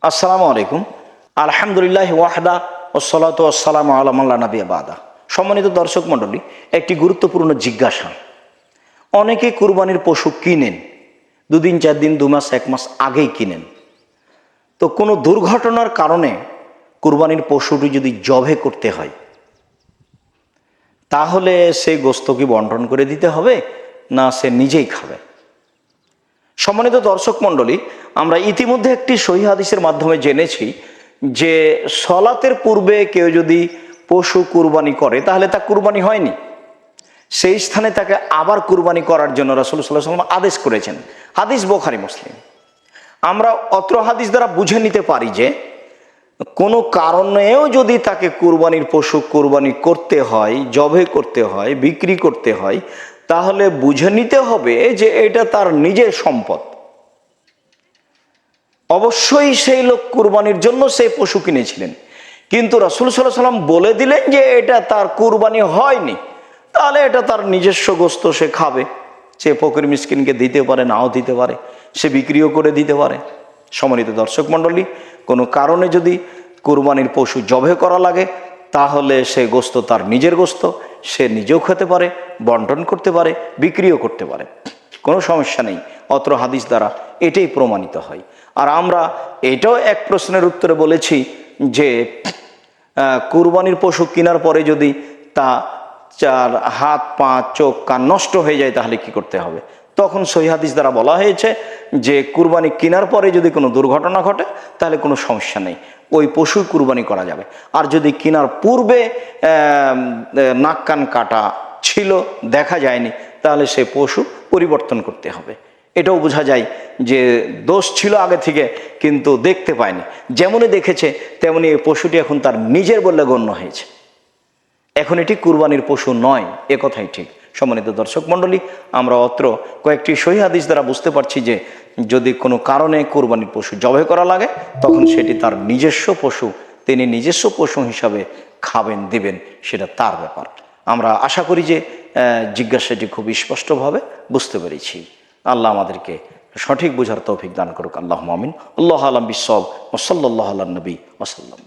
আসসালামু আলাইকুম। আলহামদুলিল্লাহ ওয়াহদা ওয়াসসালাতু ওয়াসসালামু আলা মান লা নাবিয়্যা বাদা। সম্মানিত দর্শক মণ্ডলী, একটি গুরুত্বপূর্ণ জিজ্ঞাসা। অনেকে কুরবানির পশু কিনেন, 2 দিন 4 দিন 2 মাস 1 মাস আগেই কিনেন। তো কোনো দুর্ঘটনার কারণে কুরবানির পশুটি যদি জবে করতে হয়, তাহলে সেই গোশত কি বন্টন করে দিতে হবে না সে নিজেই খাবে? সম্মানিত দর্শক মণ্ডলী, আমরা ইতিমধ্যে একটি সহিহ হাদিসের মাধ্যমে জেনেছি যে সলাতের পূর্বে কেউ যদি পশু কুরবানি করে তাহলে তা কুরবানি হয়নি। সেই স্থানে তাকে আবার কুরবানি করার জন্য রাসূল সাল্লাল্লাহু আলাইহি ওয়াসাল্লাম আদেশ করেছেন। হাদিস বুখারী মুসলিম। আমরা অত্র হাদিস দ্বারা বুঝে নিতে পারি যে কোনো কারণেও যদি তাকে কুরবানির পশু কুরবানি করতে হয়, জবে করতে হয়, বিক্রি করতে হয়, তাহলে বুঝে নিতে হবে যে এটা তার নিজের সম্পদ। অবশ্যই সেই লোক কুরবানির জন্য সেই পশু কিনেছিলেন, কিন্তু রাসূল সাল্লাল্লাহু আলাইহি ওয়াসাল্লাম বলে দিলেন যে এটা তার কুরবানি হয়নি, তাহলে এটা তার নিজস্ব গোশত, সে খাবে। সে ফকির মিসকিনকে দিতে পারে, নাও দিতে পারে, সে বিক্রিও করে দিতে পারে। সম্মানিত দর্শক মণ্ডলী, কোনো কারণে যদি কুরবানির পশু জবে করা লাগে তাহলে সে গোশত তার নিজের গোশত, সে নিজেও খেতে পারে, বন্টন করতে পারে, বিক্রিও করতে পারে, কোনো সমস্যা নেই। অত্র হাদিস দ্বারা এটাই প্রমাণিত হয়। আর আমরা এটাও এক প্রশ্নের উত্তরে বলেছি যে কুরবানির পশু কেনার পরে যদি তা চার হাত পা চোখ কান নষ্ট হয়ে যায় তাহলে কি করতে হবে? তখন সহিহ হাদিস দ্বারা বলা হয়েছে যে কুরবানি কেনার পরে যদি কোনো দুর্ঘটনা ঘটে তাহলে কোনো সমস্যা নেই, ওই পশু কুরবানি করা যাবে। আর যদি কেনার পূর্বে নাক কান কাটা ছিল, দেখা যায়নি, তাহলে সে পশু পরিবর্তন করতে হবে। এটাও বোঝা যায় যে দোষ ছিল আগে থেকে কিন্তু দেখতে পায়নি, যেমনই দেখেছে তেমনি এই পশুটি এখন তার নিজের বলে গণ্য হয়েছে, এখন এটি কুরবানির পশু নয়, এ কথাই ঠিক। সম্মানিত দর্শক মণ্ডলী, আমরা অত্র কয়েকটি সহিহ হাদিস দ্বারা বুঝতে পারছি যে যদি কোনো কারণে কুরবানির পশু জবাই করা লাগে তখন সেটি তার নিজস্ব পশু, তিনি নিজস্ব পশু হিসাবে খাবেন, দিবেন, সেটা তার ব্যাপার। আমরা আশা করি যে জিজ্ঞাসাটি খুব স্পষ্টভাবে বুঝতে পেরেছি। আল্লাহ আমাদেরকে সঠিক বোঝার তৌফিক দান করুক। আল্লাহুম্মা আমিন। আল্লাহু আ'লাম বিশ-শাওয়াব ওয়া সাল্লাল্লাহু আলা নবী ওয়া সাল্লাম।